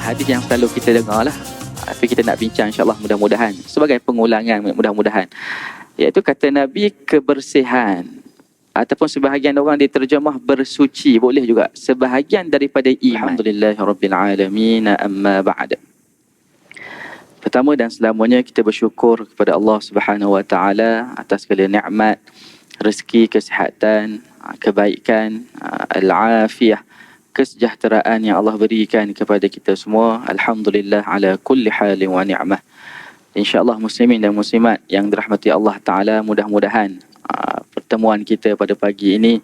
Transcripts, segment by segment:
hadis yang selalu kita dengar lah. Tapi kita nak bincang insyaAllah mudah-mudahan. Sebagai pengulangan mudah-mudahan. Iaitu kata Nabi kebersihan. Ataupun sebahagian orang diterjemah bersuci. Boleh juga. Sebahagian daripada iman. Alhamdulillahirrabbilalamin. Amma ba'da. Pertama dan selamanya kita bersyukur kepada Allah Subhanahu Wa Taala atas segala nikmat, rezeki, kesihatan, kebaikan, al-afiyah, kesejahteraan yang Allah berikan kepada kita semua. Alhamdulillah ala kulli halin wa ni'mah. InsyaAllah muslimin dan muslimat yang dirahmati Allah Ta'ala, mudah-mudahan pertemuan kita pada pagi ini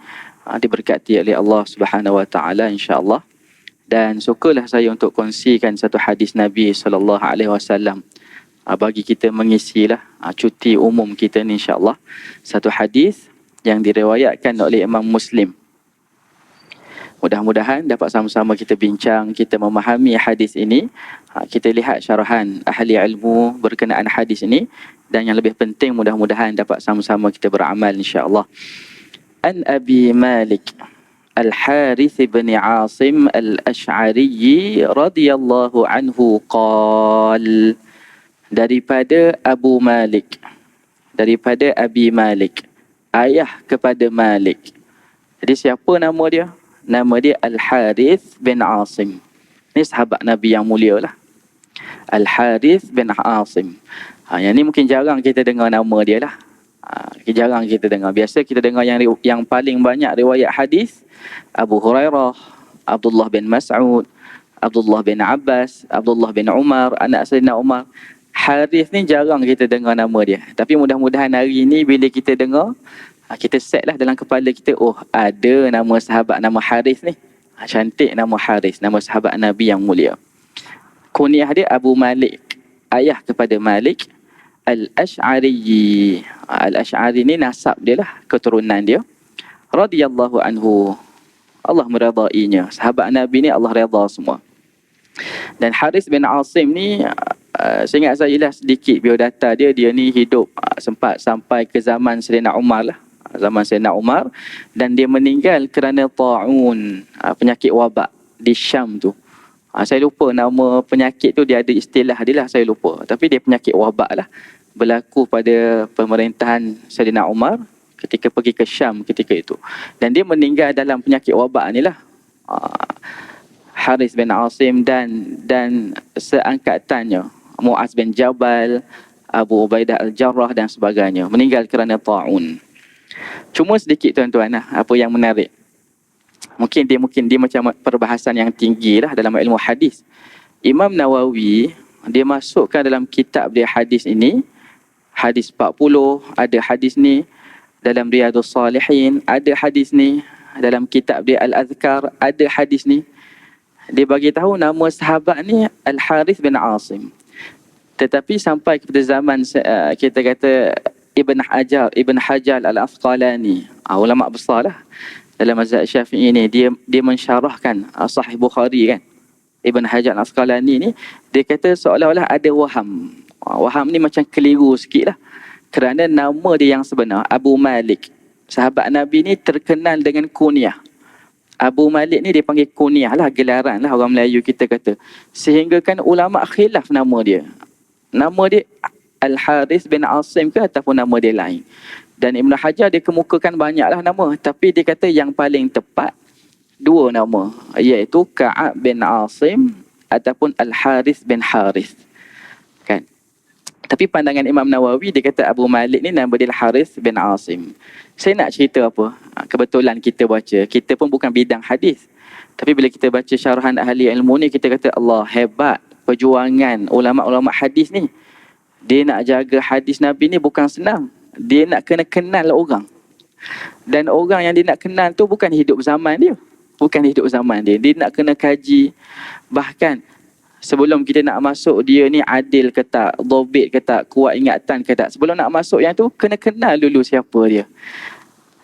diberkati oleh Allah Subhanahu Wa Ta'ala insyaAllah. Dan sukalah saya untuk kongsikan satu hadis Nabi SAW bagi kita mengisilah cuti umum kita ni insyaAllah. Satu hadis yang diriwayatkan oleh Imam Muslim. Mudah-mudahan dapat sama-sama kita bincang, kita memahami hadis ini. Kita lihat syarahan ahli ilmu berkenaan hadis ini. Dan yang lebih penting mudah-mudahan dapat sama-sama kita beramal insyaAllah. An Abi Malik Al-Harith bin Asim Al-Ash'ari radhiyallahu anhu qal. Daripada Abu Malik. Daripada Abi Malik. Ayah kepada Malik. Jadi siapa nama dia? Nama dia Al-Harith bin Asim. Ini sahabat Nabi yang mulia lah. Al-Harith bin Asim. Yang ni mungkin jarang kita dengar nama dia lah. Jarang kita dengar. Biasa kita dengar yang paling banyak riwayat hadis Abu Hurairah, Abdullah bin Mas'ud, Abdullah bin Abbas, Abdullah bin Umar, anak Sayyidina Umar. Harith ni jarang kita dengar nama dia. Tapi mudah-mudahan hari ini bila kita dengar, kita set lah dalam kepala kita, oh ada nama sahabat nama Harith ni. Cantik nama Harith, nama sahabat Nabi yang mulia. Kunyah dia Abu Malik, ayah kepada Malik Al-Ash'ari. Al-Ash'ari ni nasab dia lah, keturunan dia. Radhiyallahu anhu. Allah meredainya. Sahabat Nabi ni Allah redha semua. Dan Harith bin Asim ni, seingat saya lah sedikit biodata dia. Dia ni hidup sempat sampai ke zaman Sayyidina Umar lah. Zaman Sayyidina Umar. Dan dia meninggal kerana ta'un, penyakit wabak di Syam tu. Saya lupa nama penyakit tu, dia ada istilah dia lah, saya lupa. Tapi dia penyakit wabak lah. Berlaku pada pemerintahan Sayyidina Umar ketika pergi ke Syam ketika itu. Dan dia meninggal dalam penyakit wabak ni lah. Harith bin Asim dan seangkatannya. Mu'az bin Jabal, Abu Ubaidah Al-Jarrah dan sebagainya. Meninggal kerana ta'un. Cuma sedikit tuan-tuan lah, apa yang menarik. Mungkin dia macam perbahasan yang tinggi lah dalam ilmu hadis. Imam Nawawi, dia masukkan dalam kitab dia hadis ini. Hadis 40, ada hadis ni. Dalam Riyadhus Salihin, ada hadis ni. Dalam kitab dia Al-Azkar, ada hadis ni. Dia bagi tahu nama sahabat ni Al-Harith bin Asim. Tetapi sampai kepada zaman kita kata Ibn Hajar Al-Asqalani, ulama besar lah dalam mazhab Syafi'i ni, dia mensyarahkan Sahih Bukhari kan. Ibn Hajar Al-Asqalani ni dia kata seolah-olah ada waham. Waham ni macam keliru sikit lah. Kerana nama dia yang sebenar Abu Malik, sahabat Nabi ni terkenal dengan kunyah. Abu Malik ni dia panggil kunyah lah, gelaran lah orang Melayu kita kata. Sehingga kan ulama khilaf nama dia. Nama dia Al-Harith bin Asim ke ataupun nama dia lain. Dan Ibn Hajar dia kemukakan banyaklah nama. Tapi dia kata yang paling tepat dua nama. Iaitu Ka'ab bin Asim ataupun Al-Harith bin Harith. Kan? Tapi pandangan Imam Nawawi, dia kata Abu Malik ni nama dia Al-Harith bin Asim. Saya nak cerita apa? Kebetulan kita baca. Kita pun bukan bidang hadis. Tapi bila kita baca syarahan ahli ilmu ni, kita kata Allah hebat perjuangan ulama-ulama hadis ni. Dia nak jaga hadis Nabi ni bukan senang. Dia nak kena kenal orang. Dan orang yang dia nak kenal tu bukan hidup zaman dia. Bukan hidup zaman dia. Dia nak kena kaji. Bahkan sebelum kita nak masuk dia ni adil ke tak, dhabit ke tak, kuat ingatan ke tak. Sebelum nak masuk yang tu, kena kenal dulu siapa dia.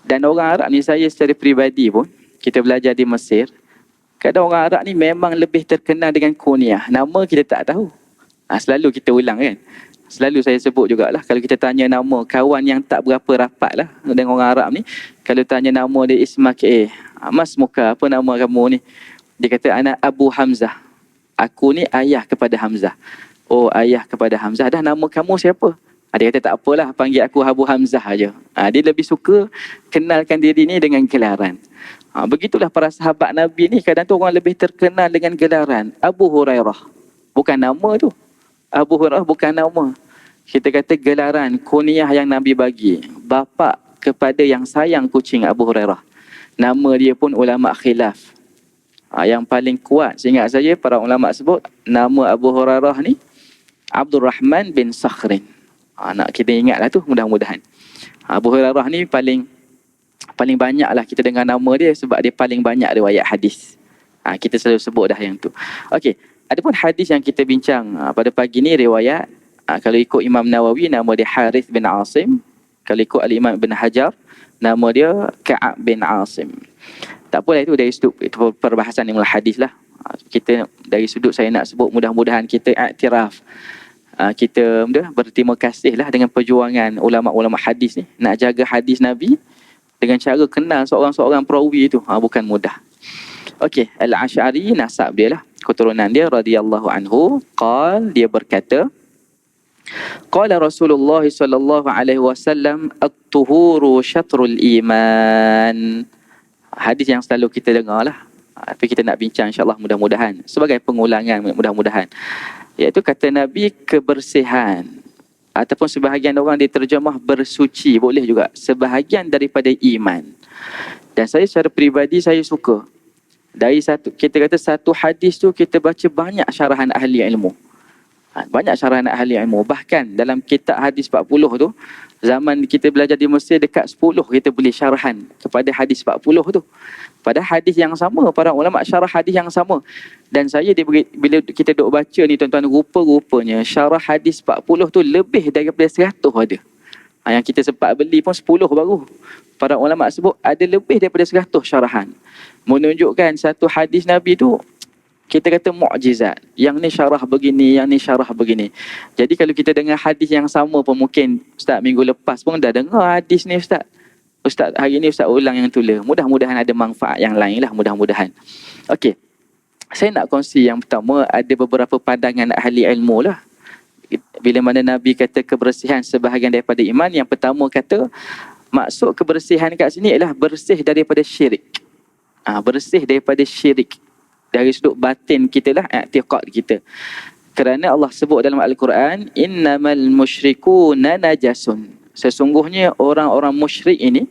Dan orang Arab ni, saya secara peribadi pun, kita belajar di Mesir, kadang orang Arab ni memang lebih terkenal dengan kunyah. Nama kita tak tahu. Selalu kita ulang kan. Selalu saya sebut jugalah, kalau kita tanya nama kawan yang tak berapa rapat lah dengan orang Arab ni, kalau tanya nama dia Ismak, mas muka, apa nama kamu ni? Dia kata, anak Abu Hamzah. Aku ni ayah kepada Hamzah. Oh, ayah kepada Hamzah. Dah nama kamu siapa? Dia kata tak apalah, panggil aku Abu Hamzah aja. Dia lebih suka kenalkan diri ni dengan gelaran. Begitulah para sahabat Nabi ni, kadang tu orang lebih terkenal dengan gelaran. Abu Hurairah. Bukan nama tu. Abu Hurairah bukan nama. Kita kata gelaran, kunyah yang Nabi bagi. Bapa kepada yang sayang kucing, Abu Hurairah. Nama dia pun ulama khilaf. Yang paling kuat seingat saya para ulama sebut nama Abu Hurairah ni Abdul Rahman bin Sakhrin. Nak kita ingatlah tu mudah-mudahan. Abu Hurairah ni paling banyaklah kita dengar nama dia sebab dia paling banyak riwayat hadis. Kita selalu sebut dah yang tu. Okey, ada pun hadis yang kita bincang pada pagi ni riwayat kalau ikut Imam Nawawi nama dia Harith bin Asim. Kalau ikut Al-Imam Ibn Hajar nama dia Ka'ab bin Asim. Tak apalah, itu dari sudut itu perbahasan ilmu hadis lah. Kita dari sudut saya nak sebut mudah-mudahan kita iktiraf. Kita berterima kasih lah dengan perjuangan ulama-ulama hadis ni. Nak jaga hadis Nabi dengan cara kenal seorang-seorang perawi itu. Bukan mudah. Okey, Al-Asy'ari nasab dia lah. Keturunan dia radhiyallahu anhu. Dia berkata, Qala Rasulullah sallallahu alaihi wasallam at-tuhuru syatrul iman. Hadis yang selalu kita dengar lah. Tapi kita nak bincang insyaAllah mudah-mudahan. Sebagai pengulangan mudah-mudahan. Iaitu kata Nabi kebersihan. Ataupun sebahagian orang diterjemah bersuci. Boleh juga. Sebahagian daripada iman. Dan saya secara peribadi saya suka. Kita kata satu hadis tu kita baca banyak syarahan ahli ilmu. Banyak syarahan ahli ilmu. Bahkan dalam kitab hadis 40 tu, zaman kita belajar di Mesir dekat 10 kita beli syarahan kepada hadis 40 tu. Pada hadis yang sama, para ulama syarah hadis yang sama. Dan saya bila kita duk baca ni tuan-tuan, rupa-rupanya syarah hadis 40 tu lebih daripada 100 ada. Yang kita sempat beli pun 10 baru. Para ulama sebut ada lebih daripada 100 syarahan. Menunjukkan satu hadis Nabi tu kita kata mukjizat. Yang ni syarah begini, yang ni syarah begini. Jadi kalau kita dengar hadis yang sama pun mungkin Ustaz minggu lepas pun dah dengar hadis ni Ustaz. Ustaz hari ni Ustaz ulang yang tula. Mudah-mudahan ada manfaat yang lain lah, mudah-mudahan. Okey. Saya nak kongsi yang pertama, ada beberapa pandangan ahli ilmu lah. Bila mana Nabi kata kebersihan sebahagian daripada iman, yang pertama kata maksud kebersihan kat sini ialah bersih daripada syirik. Bersih daripada syirik. Dari sudut batin kita lah, i'tiqad kita. Kerana Allah sebut dalam Al-Quran, innamal musyrikuna najasun. Sesungguhnya orang-orang musyrik ini,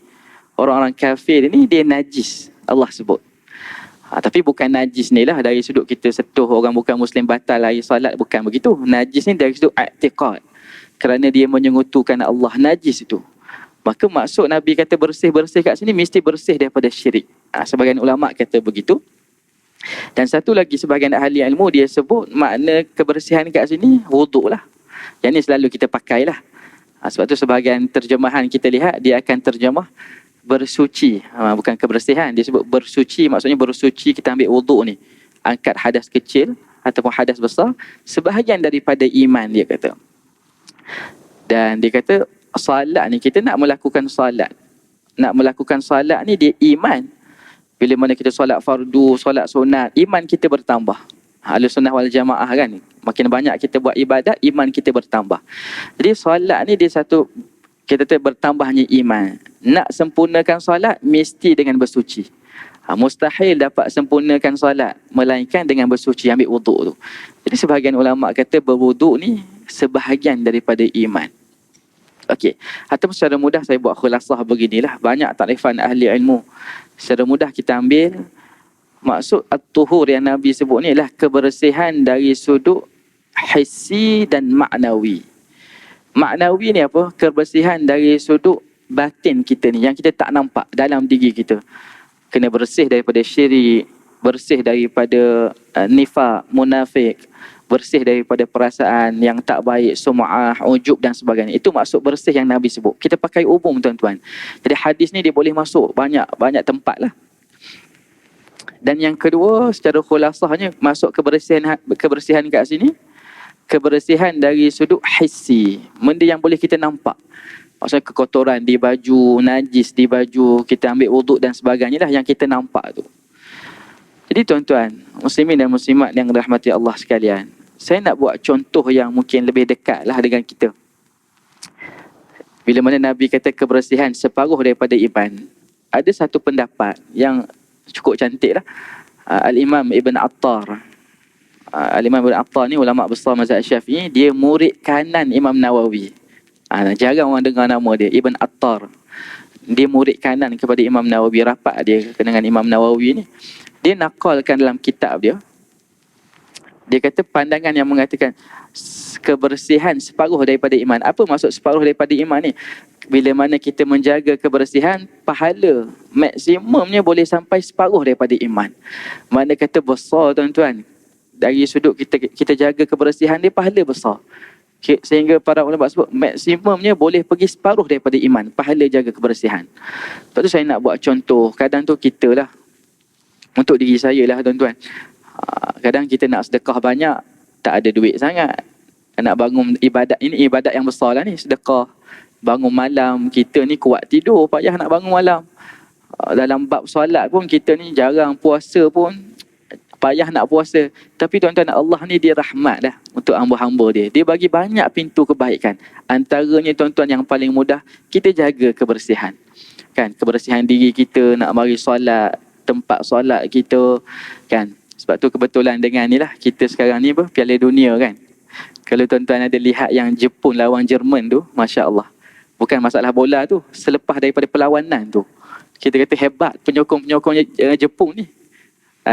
orang-orang kafir ini, dia najis. Allah sebut. Tapi bukan najis ni lah dari sudut kita sentuh orang bukan Muslim batal air salat, bukan begitu. Najis ni dari sudut i'tiqad. Kerana dia menyekutukan Allah, najis itu. Maka maksud Nabi kata bersih-bersih kat sini, mesti bersih daripada syirik. Sebagian ulama' kata begitu. Dan satu lagi sebahagian ahli ilmu dia sebut makna kebersihan kat sini wuduk lah. Yang ni selalu kita pakai lah. Sebab tu sebahagian terjemahan kita lihat dia akan terjemah bersuci. Bukan kebersihan, dia sebut bersuci, maksudnya bersuci kita ambil wuduk ni. Angkat hadas kecil ataupun hadas besar sebahagian daripada iman dia kata. Dan dia kata salat ni kita nak melakukan salat. Nak melakukan salat ni dia iman. Bila mana kita solat fardu, solat sunat, iman kita bertambah. Ahlussunnah wal jamaah kan, makin banyak kita buat ibadat, iman kita bertambah. Jadi solat ni dia satu, kita kata bertambahnya iman. Nak sempurnakan solat, mesti dengan bersuci. Mustahil dapat sempurnakan solat, melainkan dengan bersuci, ambil wuduk tu. Jadi sebahagian ulama' kata berwuduk ni sebahagian daripada iman. Okey, ataupun secara mudah saya buat khulasah beginilah. Banyak takrifan ahli ilmu. Secara mudah kita ambil maksud at-tuhur yang Nabi sebut ni adalah kebersihan dari sudut hissi dan maknawi. Maknawi ni apa? Kebersihan dari sudut batin kita ni yang kita tak nampak dalam diri kita. Kena bersih daripada syirik, bersih daripada nifaq, munafik, bersih daripada perasaan yang tak baik, sum'ah, ujub dan sebagainya. Itu maksud bersih yang Nabi sebut. Kita pakai umum tuan-tuan. Jadi hadis ni dia boleh masuk banyak tempat lah. Dan yang kedua, secara khulasahnya, masuk kebersihan kat sini, kebersihan dari sudut hissi. Benda yang boleh kita nampak. Maksudnya kekotoran di baju, najis di baju, kita ambil wuduk dan sebagainya lah yang kita nampak tu. Jadi tuan-tuan, muslimin dan muslimat yang dirahmati Allah sekalian, saya nak buat contoh yang mungkin lebih dekat lah dengan kita. Bila mana Nabi kata kebersihan separuh daripada iman, ada satu pendapat yang cukup cantik lah. Al-Imam Ibn Attar. Al-Imam Ibn Attar ni ulama besar mazhab Syafi'i, dia murid kanan Imam Nawawi. Jarang orang dengar nama dia, Ibn Attar. Dia murid kanan kepada Imam Nawawi, rapat dia dengan Imam Nawawi ni. Dia nakalkan dalam kitab dia. Dia kata pandangan yang mengatakan kebersihan separuh daripada iman. Apa maksud separuh daripada iman ni? Bila mana kita menjaga kebersihan, pahala maksimumnya boleh sampai separuh daripada iman. Mana kata besar tuan-tuan. Dari sudut kita jaga kebersihan dia, pahala besar. Sehingga para ulama sebut maksimumnya boleh pergi separuh daripada iman, pahala jaga kebersihan. Lepas tu saya nak buat contoh. Kadang tu kita lah, untuk diri saya lah tuan-tuan, kadang kita nak sedekah banyak, tak ada duit sangat. Nak bangun ibadat, ini ibadat yang besar lah ni, sedekah. Bangun malam, kita ni kuat tidur, payah nak bangun malam. Dalam bab solat pun kita ni jarang, puasa pun payah nak puasa. Tapi tuan-tuan, Allah ni dia rahmat dah untuk hamba-hamba dia. Dia bagi banyak pintu kebaikan. Antaranya tuan-tuan yang paling mudah, kita jaga kebersihan. Kan, kebersihan diri kita, nak mari solat, tempat solat kita, kan. Sebab tu kebetulan dengan ni lah, kita sekarang ni Piala Dunia kan. Kalau tuan-tuan ada lihat yang Jepun lawan Jerman tu, Masya Allah. Bukan masalah bola tu, selepas daripada perlawanan tu, kita kata hebat penyokong-penyokong Jepun ni.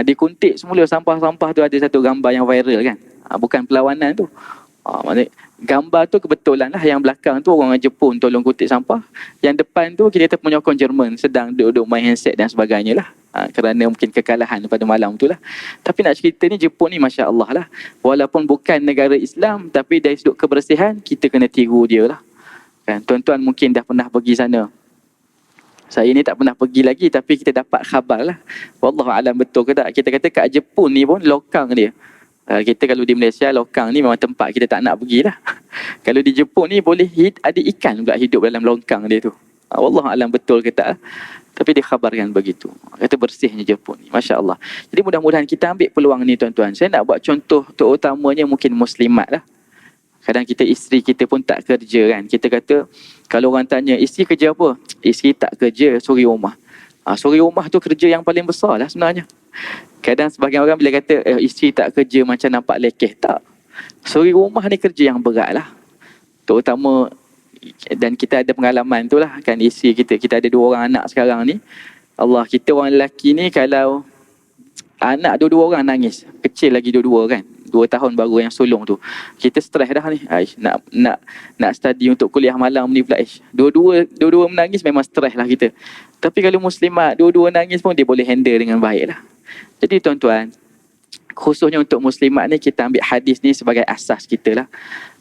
Dikuntik semula sampah-sampah tu, ada satu gambar yang viral kan. Bukan perlawanan tu. Maksudnya, gambar tu kebetulan lah, yang belakang tu orang Jepun tolong kuntik sampah. Yang depan tu kita kata penyokong Jerman sedang duduk main handset dan sebagainya lah. Kerana mungkin kekalahan pada malam tu lah. Tapi nak cerita ni, Jepun ni Masya Allah lah. Walaupun bukan negara Islam, tapi dari sudut kebersihan, kita kena tiru dia lah. Kan? Tuan-tuan mungkin dah pernah pergi sana. Saya ni tak pernah pergi lagi, tapi kita dapat khabar lah. Wallahualam betul ke tak. Kita kata kat Jepun ni pun lokang dia. Kita kalau di Malaysia, lokang ni memang tempat kita tak nak pergi lah. Kalau di Jepun ni boleh ada ikan pula hidup dalam longkang dia tu. Wallahualam betul ke tak. Tapi dikhabarkan begitu. Kata bersihnya Jepun ni. Masya Allah. Jadi mudah-mudahan kita ambil peluang ni tuan-tuan. Saya nak buat contoh terutamanya mungkin muslimat lah. Kadang kita isteri kita pun tak kerja kan. Kita kata, kalau orang tanya, isteri kerja apa? Isteri tak kerja, suri rumah. Suri rumah tu kerja yang paling besar lah sebenarnya. Kadang sebagian orang bila kata, isteri tak kerja macam nampak lekeh. Tak. Suri rumah ni kerja yang berat lah. Terutama, dan kita ada pengalaman tu lah kan, isteri kita ada 2 orang anak sekarang ni. Allah, kita orang lelaki ni kalau anak 2 orang nangis, kecil lagi 2 kan, 2 tahun baru yang sulung tu, kita stres dah ni. Nak study untuk kuliah malam ni pula. Dua-dua menangis, memang stres lah kita. Tapi kalau muslimat, 2 nangis pun dia boleh handle dengan baik lah. Jadi tuan-tuan, khususnya untuk muslimat ni, kita ambil hadis ni sebagai asas kita lah.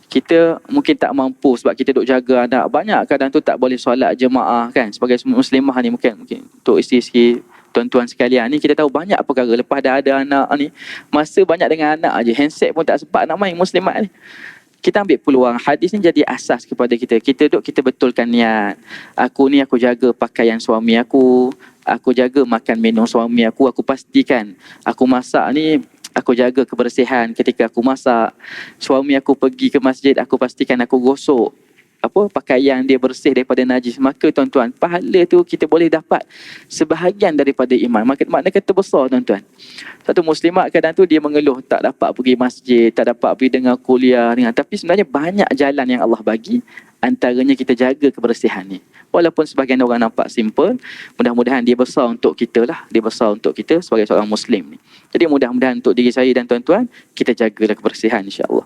Kita mungkin tak mampu sebab kita duk jaga anak. Banyak kadang tu tak boleh solat jemaah kan. Sebagai muslimah ni mungkin untuk isteri-isteri, tuan-tuan sekalian ni, kita tahu banyak perkara. Lepas dah ada anak ni, masa banyak dengan anak aja, handset pun tak sempat nak main muslimat ni. Kita ambil peluang. Hadis ni jadi asas kepada kita. Kita betulkan niat. Aku ni aku jaga pakaian suami aku. Aku jaga makan minum suami aku. Aku pastikan aku masak ni, aku jaga kebersihan ketika aku masak. Suami aku pergi ke masjid, aku pastikan aku gosok pakaian dia bersih daripada najis. Maka tuan-tuan, pahala tu kita boleh dapat sebahagian daripada iman. Makna kata besar tuan-tuan. Satu muslimat kadang tu dia mengeluh tak dapat pergi masjid, tak dapat pergi dengar kuliah, tapi sebenarnya banyak jalan yang Allah bagi. Antaranya kita jaga kebersihan ni. Walaupun sebahagian orang nampak simple, mudah-mudahan dia besar untuk kita lah. Dia besar untuk kita sebagai seorang muslim ni. Jadi mudah-mudahan untuk diri saya dan tuan-tuan, kita jagalah kebersihan insya-Allah.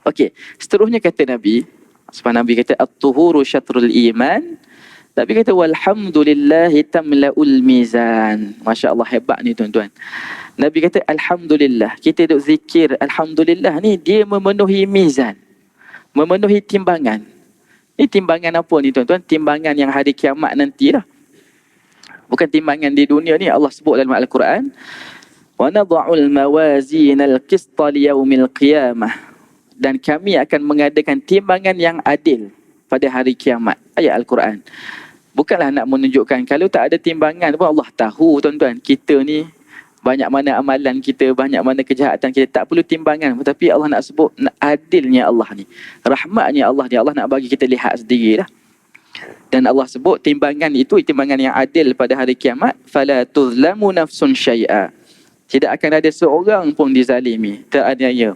Okey, seterusnya kata Nabi, sebab Nabi kata at-tuhuru syatrul iman. Nabi kata walhamdulillahi tamla'ul mizan. Masya Allah, hebat ni tuan-tuan. Nabi kata alhamdulillah. Kita duk zikir alhamdulillah ni, dia memenuhi mizan, memenuhi timbangan. Ni timbangan apa ni tuan-tuan? Timbangan yang hari kiamat nanti lah. Bukan timbangan di dunia ni. Allah sebut dalam Al-Quran, wa nadha'ul mawazinal qista liyaumil qiyamah. Dan kami akan mengadakan timbangan yang adil pada hari kiamat. Ayat Al-Quran. Bukanlah nak menunjukkan kalau tak ada timbangan pun Allah tahu tuan-tuan, kita ni banyak mana amalan kita, banyak mana kejahatan kita, tak perlu timbangan. Tetapi Allah nak sebut adilnya Allah ni, rahmatnya Allah ni. Allah nak bagi kita lihat sendiri lah. Dan Allah sebut timbangan itu timbangan yang adil pada hari kiamat. Fala tuzlamu nafsun syai'a. Tidak akan ada seorang pun dizalimi, teraniaya.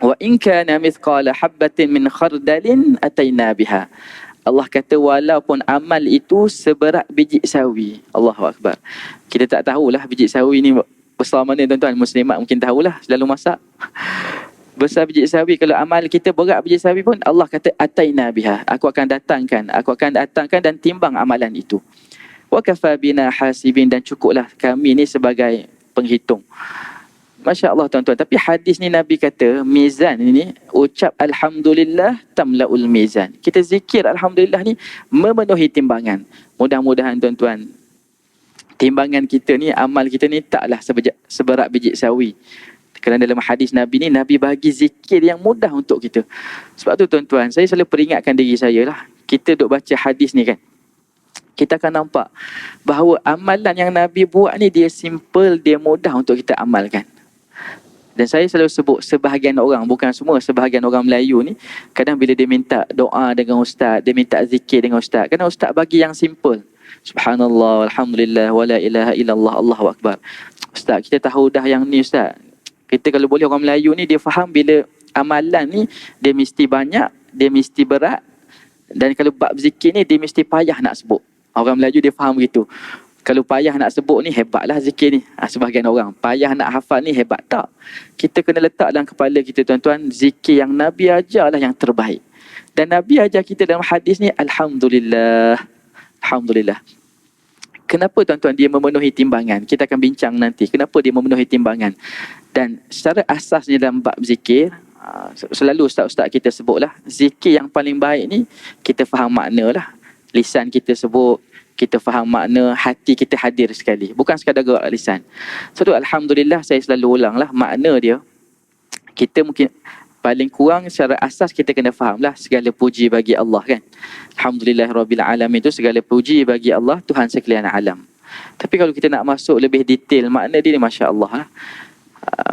Wa in kana mithqala habatin min khardalin ataina biha. Allah kata walaupun amal itu seberat biji sawi. Allahu Akbar. Kita tak tahulah biji sawi ni besar mana tuan-tuan. Muslimat mungkin tahulah, selalu masak. Besar biji sawi. Kalau amal kita berat biji sawi pun Allah kata ataina biha. Aku akan datangkan dan timbang amalan itu. Wa kafa bina hasibin, dan cukuplah kami ni sebagai penghitung. Masya Allah tuan-tuan. Tapi hadis ni Nabi kata mizan ini, ucap Alhamdulillah tamla'ul mizan. Kita zikir Alhamdulillah ni memenuhi timbangan. Mudah-mudahan tuan-tuan, timbangan kita ni, amal kita ni taklah seberat biji sawi. Kerana dalam hadis Nabi ni, Nabi bagi zikir yang mudah untuk kita. Sebab tu tuan-tuan, saya selalu peringatkan diri saya lah. Kita duk baca hadis ni kan, kita akan nampak bahawa amalan yang Nabi buat ni dia simple, dia mudah untuk kita amalkan. Dan saya selalu sebut sebahagian orang, bukan semua, sebahagian orang Melayu ni, kadang bila dia minta doa dengan ustaz, dia minta zikir dengan ustaz, kadang ustaz bagi yang simple. Subhanallah, alhamdulillah, wala ilaha illallah, Allahu Akbar. Ustaz, kita tahu dah yang ni ustaz. Kita kalau boleh, orang Melayu ni dia faham bila amalan ni dia mesti banyak, dia mesti berat. Dan kalau bab zikir ni dia mesti payah nak sebut. Orang Melayu dia faham begitu. Kalau payah nak sebut ni, hebatlah zikir ni. Sebahagian orang, payah nak hafal ni, hebat tak? Kita kena letak dalam kepala kita tuan-tuan, zikir yang Nabi ajarlah yang terbaik. Dan Nabi ajar kita dalam hadis ni, Alhamdulillah. Alhamdulillah. Kenapa tuan-tuan dia memenuhi timbangan? Kita akan bincang nanti. Kenapa dia memenuhi timbangan? Dan secara asasnya dalam bab zikir, selalu ustaz-ustaz kita sebutlah, zikir yang paling baik ni, kita faham makna lah. Lisan kita sebut, kita faham makna, hati kita hadir sekali. Bukan sekadar gerak lisan. So, Alhamdulillah, saya selalu ulang lah makna dia. Kita mungkin paling kurang secara asas kita kena faham lah, segala puji bagi Allah kan. Alhamdulillahirabbil alamin, itu segala puji bagi Allah, Tuhan sekalian alam. Tapi kalau kita nak masuk lebih detail makna dia ni, Masya Allah lah.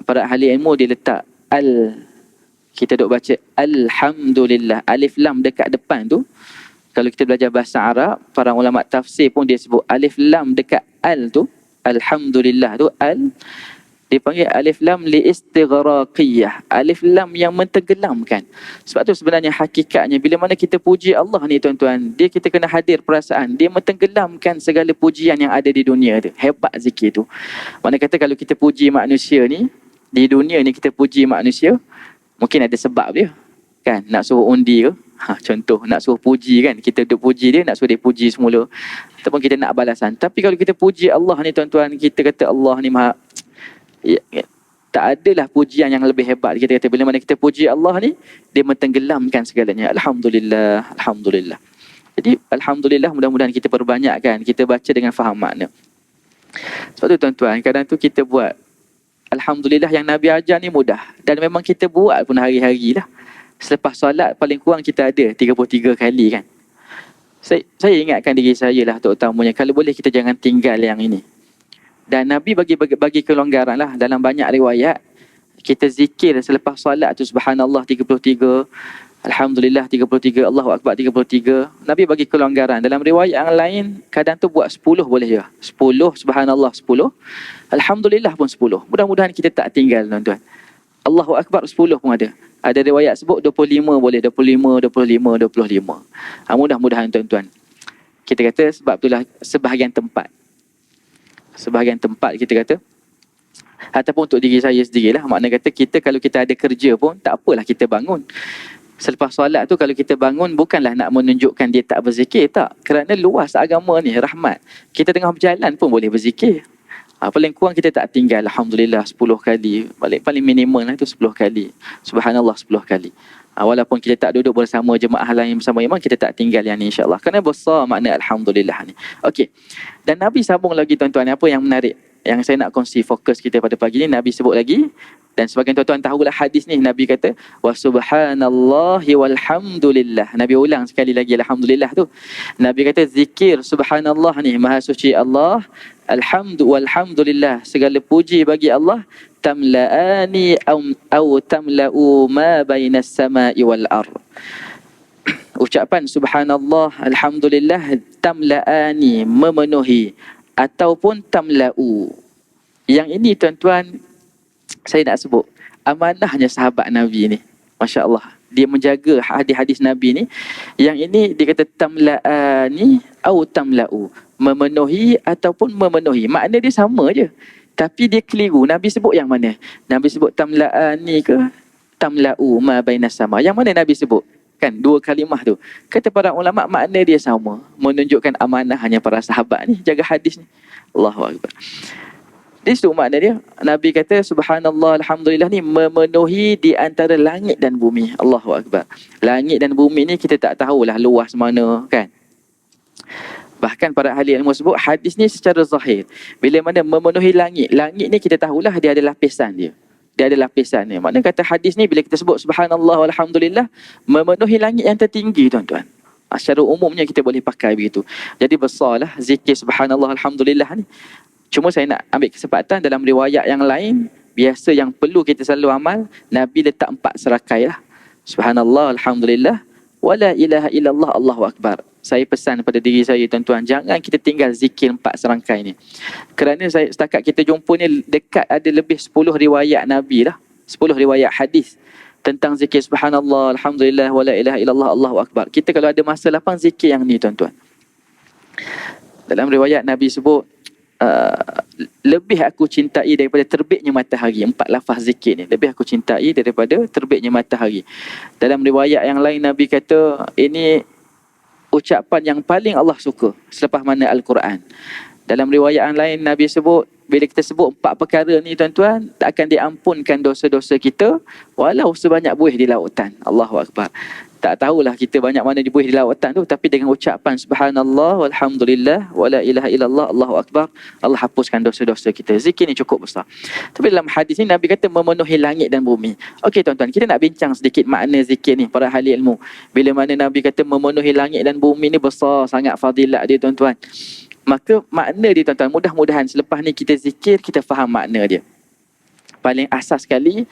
Para ahli ilmu dia letak kita duk baca Alhamdulillah, alif lam dekat depan tu. Kalau kita belajar bahasa Arab, para ulama tafsir pun dia sebut alif lam dekat al tu, Alhamdulillah tu, al dipanggil alif lam li istighraqiyah, alif lam yang mentenggelamkan. Sebab tu sebenarnya hakikatnya bila mana kita puji Allah ni tuan-tuan, dia kita kena hadir perasaan, dia mentenggelamkan segala pujian yang ada di dunia tu. Hebat zikir tu. Mana kata kalau kita puji manusia ni, di dunia ni kita puji manusia, mungkin ada sebab dia kan, nak suruh undi ke, contoh nak suruh puji kan, kita duk puji dia, nak suruh dia puji semula, ataupun kita nak balasan. Tapi kalau kita puji Allah ni tuan-tuan, kita kata Allah ni maha, tak adalah pujian yang lebih hebat. Kita kata bila mana kita puji Allah ni, dia mentenggelamkan segalanya. Alhamdulillah, Alhamdulillah. Jadi Alhamdulillah, mudah-mudahan kita perbanyakkan, kita baca dengan faham makna. Sebab tu tuan-tuan, kadang tu kita buat Alhamdulillah yang Nabi ajar ni mudah, dan memang kita buat pun hari-hari lah. Selepas solat paling kurang kita ada 33 kali kan. Saya ingatkan diri saya lah terutamanya, kalau boleh kita jangan tinggal yang ini. Dan Nabi bagi kelonggaran lah. Dalam banyak riwayat, kita zikir selepas solat tu subhanallah 33, Alhamdulillah 33, Allahu Akbar 33. Nabi bagi kelonggaran. Dalam riwayat yang lain, kadang tu buat 10 boleh je. 10, subhanallah 10, Alhamdulillah pun 10. Mudah-mudahan kita tak tinggal tuan-tuan. Allahu Akbar 10 pun ada. Ada riwayat sebut 25 boleh, 25. Mudah-mudahan tuan-tuan. Kita kata sebab itulah sebahagian tempat kita kata, ataupun untuk diri saya sendirilah, makna kata kita kalau kita ada kerja pun tak apalah kita bangun. Selepas solat tu kalau kita bangun, bukanlah nak menunjukkan dia tak berzikir, tak. Kerana luas agama ni, rahmat. Kita tengah berjalan pun boleh berzikir. Paling kurang kita tak tinggal Alhamdulillah 10 kali. Paling minimal lah itu 10 kali. Subhanallah 10 kali. Walaupun kita tak duduk bersama jemaah lain bersama imam, kita tak tinggal yang ni insyaAllah. Kerana besar makna Alhamdulillah ni. Okey. Dan Nabi sambung lagi tuan-tuan, apa yang menarik, yang saya nak kongsi fokus kita pada pagi ni, Nabi sebut lagi Dan sebagian tuan-tuan tahulah hadis ni, Nabi kata wa subhanallahi walhamdulillah. Nabi ulang sekali lagi alhamdulillah tu. Nabi kata zikir subhanallah ni, maha suci Allah, walhamdulillah, segala puji bagi Allah, tamla'ani au tamla'u ma bainas sama'i wal ard. Ucapan subhanallah, alhamdulillah, tamla'ani, memenuhi, ataupun tamla'u. Yang ini tuan-tuan, saya nak sebut amanahnya sahabat Nabi ni. Masya Allah, dia menjaga hadis-hadis Nabi ni. Yang ini dia kata tamla'ani au tamla'u, memenuhi ataupun memenuhi. Makna dia sama je, tapi dia keliru. Nabi sebut yang mana? Nabi sebut tamla'ani ke tamla'u ma bainas sama? Yang mana Nabi sebut? Kan dua kalimah tu. Kata para ulama makna dia sama, menunjukkan amanahnya para sahabat ni jaga hadis ni. Allahu akbar. Di situ makna dia. Nabi kata subhanallah alhamdulillah ni memenuhi di antara langit dan bumi. Allahu akbar. Langit dan bumi ni kita tak tahulah luas mana kan. Bahkan para ahli ilmu sebut hadis ni secara zahir, bila mana memenuhi langit, langit ni kita tahulah dia ada lapisan dia. Dia ada lapisan ni. Maknanya kata hadis ni bila kita sebut subhanallah walhamdulillah, memenuhi langit yang tertinggi tuan-tuan. Secara umumnya kita boleh pakai begitu. Jadi besarlah zikir subhanallah alhamdulillah ni. Cuma saya nak ambil kesempatan dalam riwayat yang lain, biasa yang perlu kita selalu amal, Nabi letak 4 serakai lah. Subhanallah alhamdulillah wala ilaha illallah Allahu akbar. Saya pesan pada diri saya tuan-tuan, jangan kita tinggal zikir 4 serangkai ni. Kerana saya setakat kita jumpa ni dekat ada lebih 10 riwayat Nabi lah, 10 riwayat hadis tentang zikir subhanallah alhamdulillah wala ilaha illallah Allahu akbar. Kita kalau ada masa lapang zikir yang ni tuan-tuan. Dalam riwayat Nabi sebut lebih aku cintai daripada terbitnya matahari. 4 lafaz zikir ni lebih aku cintai daripada terbitnya matahari. Dalam riwayat yang lain Nabi kata ini ucapan yang paling Allah suka selepas mana Al-Quran. Dalam riwayat yang lain Nabi sebut bila kita sebut 4 perkara ni tuan-tuan, tak akan diampunkan dosa-dosa kita walau sebanyak buih di lautan. Allahu akbar. Tak tahulah kita banyak mana di buih di lautan tu, tapi dengan ucapan subhanallah walhamdulillah wala ilaha illallah Allahu akbar, Allah hapuskan dosa-dosa kita. Zikir ni cukup besar. Tapi dalam hadis ni Nabi kata memenuhi langit dan bumi. Okey tuan-tuan, kita nak bincang sedikit makna zikir ni para ahli ilmu. Bila mana Nabi kata memenuhi langit dan bumi ni besar sangat fadilat dia tuan-tuan. Maka makna dia tuan-tuan, mudah-mudahan selepas ni kita zikir kita faham makna dia. Paling asas sekali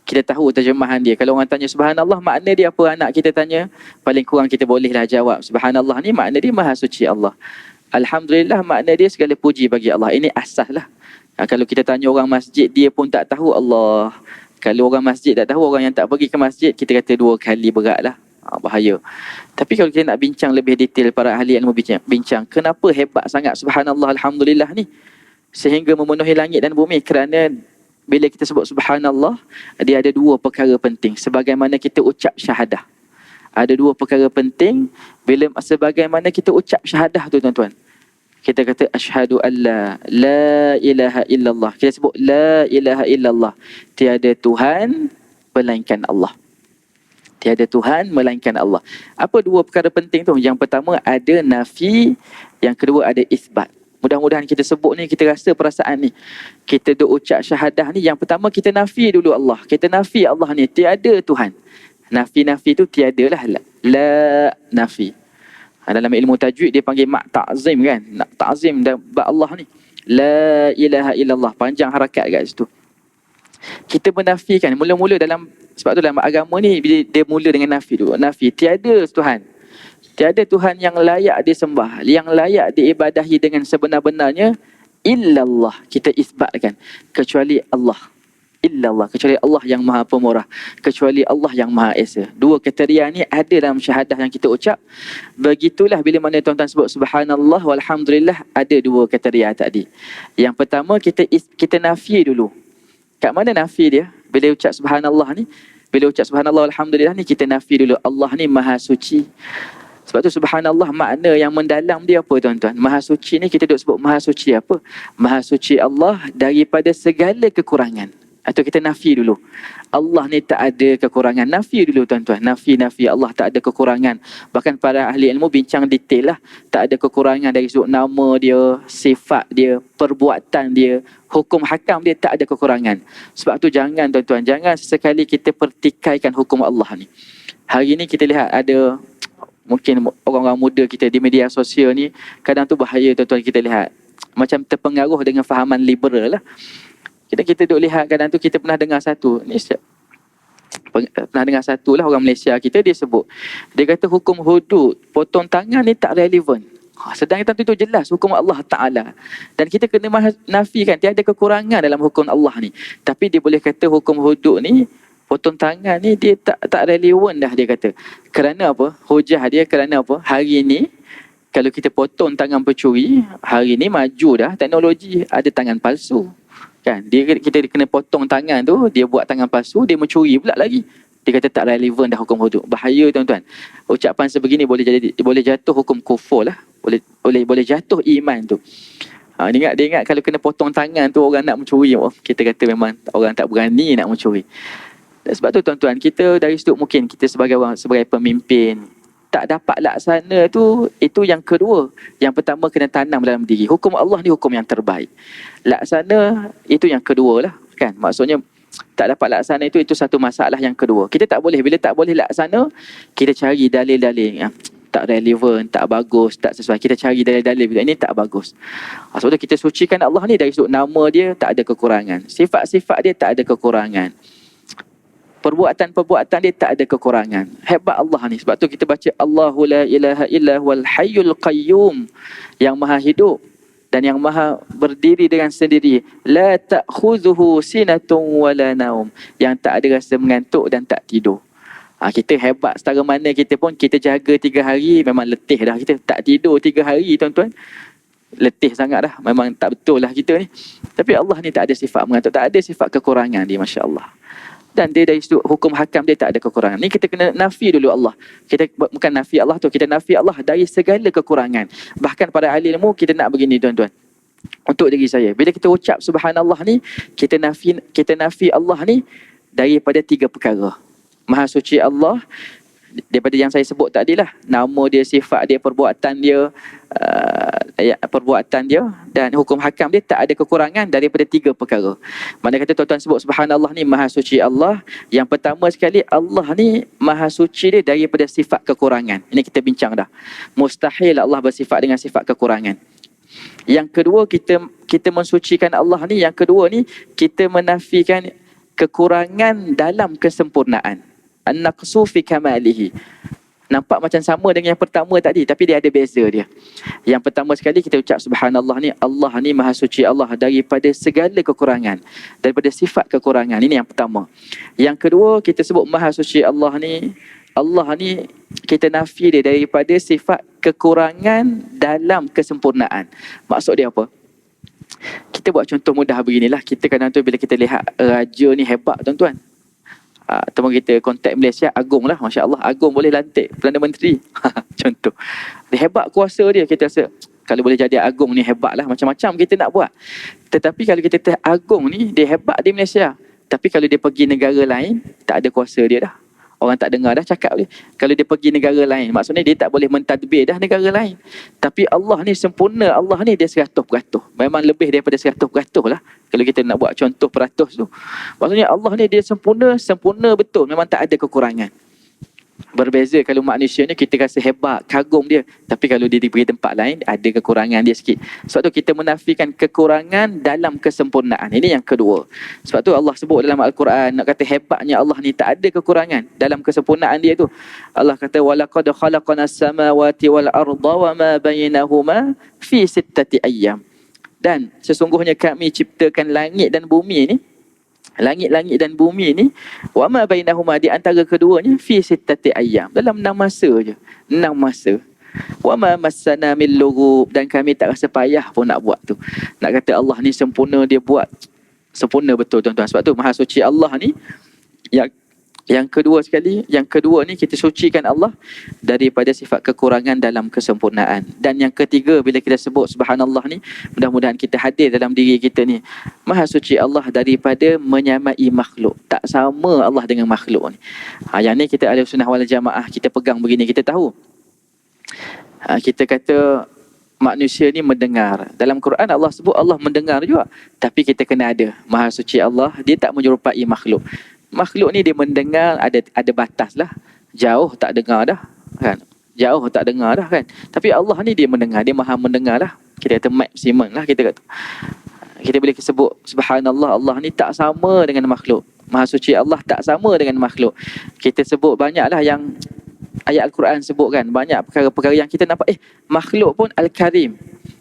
kita tahu terjemahan dia. Kalau orang tanya subhanallah makna dia apa, anak kita tanya, paling kurang kita bolehlah jawab subhanallah ni makna dia maha suci Allah. Alhamdulillah makna dia segala puji bagi Allah. Ini asas lah. Kalau kita tanya orang masjid dia pun tak tahu Allah. Kalau orang masjid tak tahu, orang yang tak pergi ke masjid kita kata 2 kali berat lah. Bahaya. Tapi kalau kita nak bincang lebih detail, para ahli ilmu bincang kenapa hebat sangat subhanallah alhamdulillah ni sehingga memenuhi langit dan bumi. Kerana bila kita sebut subhanallah, dia ada 2 perkara penting sebagaimana kita ucap syahadah. Ada 2 perkara penting bila sebagaimana kita ucap syahadah tu tuan-tuan. Kita kata asyhadu alla la ilaha illallah. Kita sebut la ilaha illallah. Tiada Tuhan melainkan Allah. Tiada Tuhan melainkan Allah. Apa 2 perkara penting tu? Yang pertama ada nafi, yang kedua ada isbat. Mudah-mudahan kita sebut ni kita rasa perasaan ni. Kita duk ucap syahadah ni, yang pertama kita nafi dulu Allah. Kita nafi Allah ni tiada Tuhan. Nafi-nafi tu tiadalah, la nafi. Dalam ilmu tajwid dia panggil mak ta'zim kan. Nak ta'zim dan Allah ni. La ilaha illallah, panjang harakat kat situ. Kita menafikan mula-mula dalam, sebab tu dalam agama ni dia mula dengan nafi dulu. Nafi, tiada Tuhan. Tiada Tuhan yang layak disembah, yang layak diibadahi dengan sebenar-benarnya illallah. Kita isbatkan kecuali Allah. Illallah, kecuali Allah yang maha pemurah, kecuali Allah yang maha esa. 2 kriteria ni ada dalam syahadah yang kita ucap. Begitulah bila mana tuan-tuan sebut subhanallah walhamdulillah, ada 2 kriteria tadi. Yang pertama kita nafi dulu. Kat mana nafi dia? Bila ucap subhanallah ni, bila ucap subhanallah alhamdulillah ni, kita nafi dulu Allah ni maha suci. Sebab tu subhanallah makna yang mendalam dia apa tuan-tuan? Maha suci ni kita duk sebut maha suci apa? Maha suci Allah daripada segala kekurangan. Atau kita nafi dulu. Allah ni tak ada kekurangan. Nafi dulu tuan-tuan. Nafi Allah tak ada kekurangan. Bahkan para ahli ilmu bincang detail lah. Tak ada kekurangan dari sudut nama dia, sifat dia, perbuatan dia, hukum hakam dia, tak ada kekurangan. Sebab tu jangan tuan-tuan, jangan sesekali kita pertikaikan hukum Allah ni. Hari ni kita lihat ada mungkin orang-orang muda kita di media sosial ni, kadang tu bahaya tuan-tuan, kita lihat macam terpengaruh dengan fahaman liberal lah. Kita duk lihat kadang tu, kita pernah dengar satu ni, pernah dengar satu lah orang Malaysia kita, dia sebut, dia kata hukum hudud potong tangan ni tak relevan. Sedang itu jelas hukum Allah Ta'ala. Dan kita kena nafikan tiada kekurangan dalam hukum Allah ni. Tapi dia boleh kata hukum hudud ni, potong tangan ni dia tak relevan dah, dia kata. Kerana apa? Hujah dia kerana apa? Hari ni kalau kita potong tangan pencuri, hari ni maju dah teknologi, ada tangan palsu. Kan? Kita kena potong tangan tu, dia buat tangan palsu, dia mencuri pula lagi. Dia kata tak relevan dah hukum hudud. Bahaya tuan-tuan. Ucapan sebegini boleh jatuh hukum kufur lah. Boleh jatuh iman tu. Dia ingat kalau kena potong tangan tu orang nak mencuri. Kita kata memang orang tak berani nak mencuri. Dan sebab tu tuan-tuan, kita dari sudut mungkin kita sebagai pemimpin tak dapat laksana tu, itu yang kedua. Yang pertama kena tanam dalam diri. Hukum Allah ni hukum yang terbaik. Laksana itu yang kedua lah. Kan? Maksudnya tak dapat laksana itu satu masalah yang kedua. Kita tak boleh, bila tak boleh laksana, kita cari dalil-dalil. Tak relevan, tak bagus, tak sesuai. Kita cari dalil-dalil, ini tak bagus. Sebab tu kita sucikan Allah ni dari sudut nama dia tak ada kekurangan. Sifat-sifat dia tak ada kekurangan. Perbuatan-perbuatan dia tak ada kekurangan. Hebat Allah ni. Sebab tu kita baca Allahu la ilaha illa huwal hayyul qayyum, yang maha hidup dan yang maha berdiri dengan sendiri. La ta'khudhuhu sinatun wala naum, yang tak ada rasa mengantuk dan tak tidur. Kita hebat setara mana kita pun, kita jaga 3 hari memang letih dah. Kita tak tidur 3 hari tuan-tuan, letih sangat dah. Memang tak betul lah kita ni. Tapi Allah ni tak ada sifat mengantuk, tak ada sifat kekurangan dia, Masya Allah. Dan dia dari sudut hukum hakam dia tak ada kekurangan. Ni kita kena nafi dulu Allah. Kita bukan nafi Allah tu, kita nafi Allah dari segala kekurangan. Bahkan pada ahli ilmu kita nak begini tuan-tuan. Untuk diri saya, bila kita ucap subhanallah ni, kita nafi Allah ni daripada 3 perkara. Maha suci Allah daripada yang saya sebut tadi lah, nama dia, sifat dia, perbuatan dia, dan hukum hakam dia tak ada kekurangan daripada 3 perkara. Mana kata tuan-tuan sebut subhanallah ni maha suci Allah, yang pertama sekali Allah ni maha suci dia daripada sifat kekurangan. Ini kita bincang dah. Mustahil Allah bersifat dengan sifat kekurangan. Yang kedua, kita mensucikan Allah ni, yang kedua ni kita menafikan kekurangan dalam kesempurnaan. An-naqsu fi kamalihi. Nampak macam sama dengan yang pertama tadi, tapi dia ada beza dia. Yang pertama sekali kita ucap subhanallah ni, Allah ni maha suci Allah daripada segala kekurangan, daripada sifat kekurangan. Ini yang pertama. Yang kedua, kita sebut maha suci Allah ni kita nafi dia daripada sifat kekurangan dalam kesempurnaan. Maksud dia apa? Kita buat contoh mudah beginilah. Kita kadang tu bila kita lihat raja ni hebat tuan-tuan, teman kita kontak Malaysia, Agong lah, Masya Allah, Agong boleh lantik Perdana Menteri. Contoh, dia hebat kuasa dia, kita rasa kalau boleh jadi Agong ni hebat lah, macam-macam kita nak buat. Tetapi kalau kita tahu Agong ni dia hebat di Malaysia, tapi kalau dia pergi negara lain, tak ada kuasa dia dah. Orang tak dengar dah cakap dia. Kalau dia pergi negara lain, maksudnya dia tak boleh mentadbir dah negara lain. Tapi Allah ni sempurna, Allah ni dia 100%. Memang lebih daripada 100% lah. Kalau kita nak buat contoh peratus tu. Maksudnya Allah ni dia sempurna betul. Memang tak ada kekurangan. Berbeza kalau manusia ni kita rasa hebat, kagum dia. Tapi kalau dia pergi tempat lain, ada kekurangan dia sikit. Sebab tu kita menafikan kekurangan dalam kesempurnaan. Ini yang kedua. Sebab tu Allah sebut dalam Al-Quran, nak kata hebatnya Allah ni tak ada kekurangan dalam kesempurnaan dia tu. Allah kata, وَلَقَدْ خَلَقَنَا السَّمَاوَاتِ وَالْأَرْضَ وَمَا بَيْنَهُمَا فِي 6 أَيَّامٍ. Dan sesungguhnya kami ciptakan langit dan bumi ni, langit-langit dan bumi ni, wa ma bainahuma, di antara keduanya, fi 6 ayyam, dalam 6 masa je. 6 masa. Wa ma massana min lughub, dan kami tak rasa payah pun nak buat tu. Nak kata Allah ni sempurna, dia buat sempurna betul tuan-tuan. Sebab tu maha suci Allah ni Yang kedua ni kita sucikan Allah daripada sifat kekurangan dalam kesempurnaan. Dan yang ketiga, bila kita sebut subhanallah ni, mudah-mudahan kita hadir dalam diri kita ni, maha suci Allah daripada menyamai makhluk. Tak sama Allah dengan makhluk ni. Yang ni kita ahli sunnah wal jamaah, kita pegang begini, kita tahu. Kita kata manusia ni mendengar. Dalam Quran Allah sebut Allah mendengar juga. Tapi kita kena ada maha suci Allah, dia tak menyerupai makhluk. Makhluk ni dia mendengar, ada batas lah. Jauh tak dengar dah kan. Jauh tak dengar dah kan. Tapi Allah ni dia mendengar, dia maha mendengar lah. Kita kata maksimum lah kita kata. Kita boleh sebut subhanallah, Allah ni tak sama dengan makhluk. Maha suci Allah tak sama dengan makhluk. Kita sebut banyak lah yang ayat Al-Quran sebut kan. Banyak perkara-perkara yang kita nampak makhluk pun Al-Karim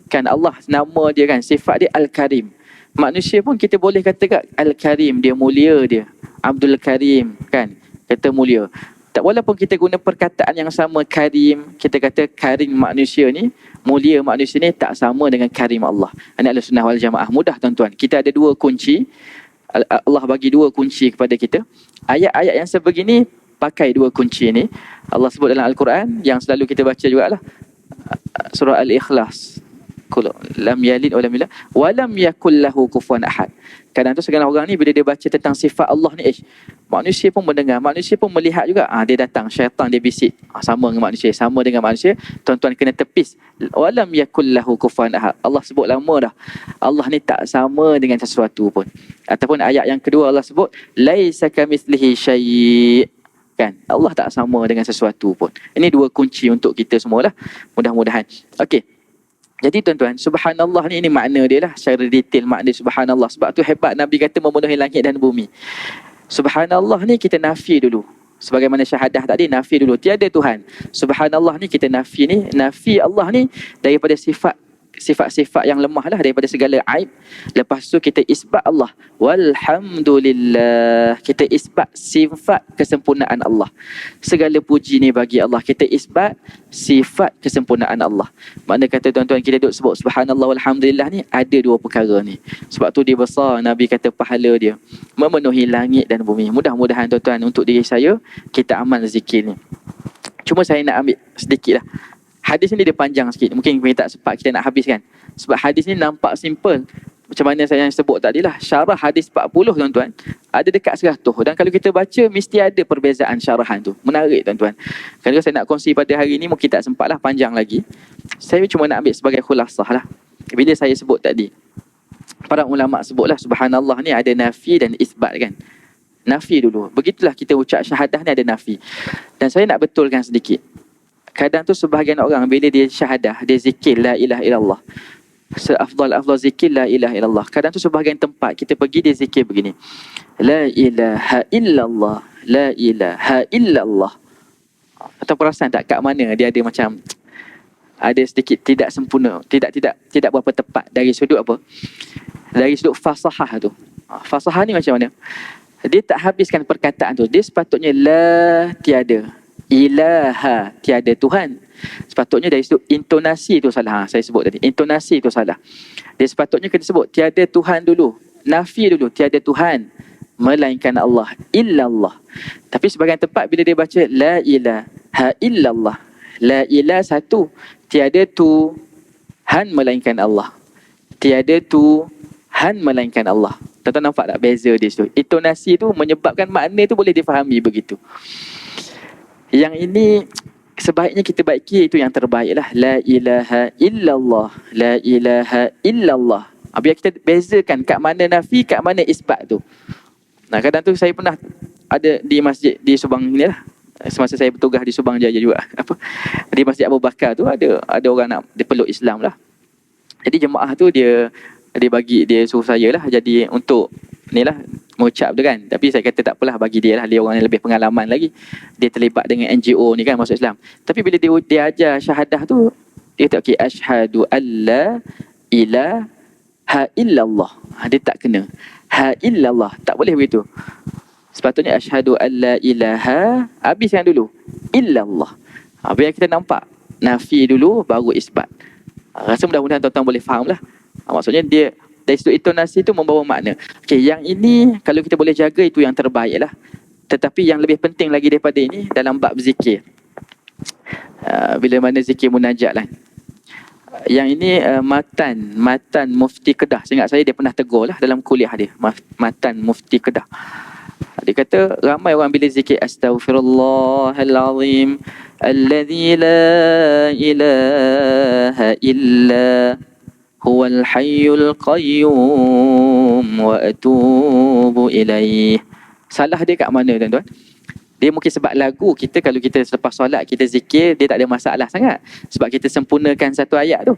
kan. Allah nama dia kan, sifat dia Al-Karim. Manusia pun kita boleh kata Al-Karim, dia mulia dia. Abdul Karim kan, kata mulia. Tak, walaupun kita guna perkataan yang sama Karim, kita kata Karim manusia ni, mulia manusia ni tak sama dengan Karim Allah. Ini adalah sunnah wal jamaah. Mudah tuan-tuan. Kita ada dua kunci. Allah bagi dua kunci kepada kita. Ayat-ayat yang sebegini pakai dua kunci ni. Allah sebut dalam Al-Quran yang selalu kita baca jugalah. Surah Al-Ikhlas. Lam yalid wa lam yulad wa lam yakul lahu kufuwan ahad. Kadang tu segala orang ni bila dia baca tentang sifat Allah ni, manusia pun mendengar, manusia pun melihat juga. Dia datang, syaitan dia bisik. Sama dengan manusia. Tuan-tuan kena tepis. Wa lam yakul lahu kufuwan ahad. Allah sebut lama dah. Allah ni tak sama dengan sesuatu pun. Ataupun ayat yang kedua Allah sebut laisa kamitslihi syai'. Kan? Allah tak sama dengan sesuatu pun. Ini dua kunci untuk kita semualah. Mudah-mudahan. Okey. Jadi tuan-tuan, subhanallah ni, ini makna dia lah. Secara detail makna subhanallah. Sebab tu hebat Nabi kata memenuhi langit dan bumi. Subhanallah ni kita nafi dulu. Sebagaimana syahadah tadi, nafi dulu. Tiada Tuhan. Subhanallah ni kita nafi ni. Nafi Allah ni daripada sifat-sifat yang lemah lah, daripada segala aib. Lepas tu kita isbat Allah. Walhamdulillah. Kita isbat sifat kesempurnaan Allah. Segala puji ni bagi Allah. Kita isbat sifat kesempurnaan Allah. Makna kata tuan-tuan, kita duduk sebut subhanallah walhamdulillah ni, ada dua perkara ni. Sebab tu dia besar. Nabi kata pahala dia memenuhi langit dan bumi. Mudah-mudahan tuan-tuan, untuk diri saya, kita amal zikir ni. Cuma saya nak ambil sedikit lah. Hadis ni dia panjang sikit. Mungkin kita tak sempat kita nak habiskan. Sebab hadis ni nampak simple. Macam mana saya sebut tadi lah. Syarah hadis 40 tuan-tuan, ada dekat 100. Dan kalau kita baca, mesti ada perbezaan syarahan tu. Menarik tuan-tuan. Kalau saya nak kongsi pada hari ni, mungkin tak sempat lah, panjang lagi. Saya cuma nak ambil sebagai khulasah lah. Bila saya sebut tadi, para ulama' sebutlah subhanallah ni ada nafi dan isbat kan. Nafi dulu. Begitulah kita ucap syahadah ni ada nafi. Dan saya nak betulkan sedikit. Kadang tu sebahagian orang bila dia syahadah, dia zikir la ilaha illallah. Seafdal zikir la ilaha illallah. Kadang tu sebahagian tempat kita pergi, dia zikir begini. La ilaha illallah. La ilaha illallah. Atau perasan tak kat mana dia ada macam ada sedikit tidak sempurna, tidak berapa tepat dari sudut apa? Dari sudut fasahah tu. Fasahah ni macam mana? Dia tak habiskan perkataan tu. Dia sepatutnya la tiada. Ilaha tiada Tuhan. Sepatutnya dari sudut intonasi tu salah. Saya sebut tadi, intonasi tu salah. Dia sepatutnya kena sebut tiada Tuhan dulu. Nafi dulu, tiada Tuhan melainkan Allah, illallah. Tapi sebagian tempat bila dia baca la ilaha illallah. La ilah satu, tiada Tuhan melainkan Allah. Tiada Tuhan melainkan Allah. Tuan-tuan nampak tak beza dia situ? Intonasi tu menyebabkan makna tu boleh difahami begitu. Yang ini sebaiknya kita baiki, itu yang terbaik lah. La ilaha illallah. La ilaha illallah. Biar kita bezakan kat mana nafi, kat mana isbat tu. Nah, kadang tu saya pernah ada di masjid di Subang ni lah. Semasa saya bertugas di Subang Jaya juga. Di Masjid Abu Bakar tu ada orang nak dia peluk Islam lah. Jadi jemaah tu dia suruh saya lah jadi untuk ni lah mengucap tu kan. Tapi saya kata tak apalah, bagi dia lah, dia orang yang lebih pengalaman lagi. Dia terlibat dengan NGO ni kan, masuk Islam. Tapi bila dia ajar syahadah tu, dia kata okey, asyhadu alla ilaha illallah. Dia tak kena ha illallah, tak boleh begitu. Sepatutnya asyhadu alla ilaha, habiskan dulu illallah. Biar kita nampak nafi dulu baru isbat. Rasa mudah-mudahan tuan-tuan boleh faham lah. Maksudnya dia dari situ intonasi tu membawa makna. Okey, yang ini kalau kita boleh jaga, itu yang terbaik lah. Tetapi yang lebih penting lagi daripada ini dalam bab zikir. Bila mana zikir munajat lah. Yang ini matan Mufti Kedah. Seingat saya dia pernah tegur lah dalam kuliah dia. Matan Mufti Kedah. Dia kata ramai orang bila zikir astaghfirullahalazim alladzi la ilaha illa huwal hayyul qayyum wa atubu ilaih. Salah dia kat mana tuan-tuan? Dia mungkin sebab lagu kita, kalau kita selepas solat kita zikir, dia tak ada masalah sangat. Sebab kita sempurnakan satu ayat tu.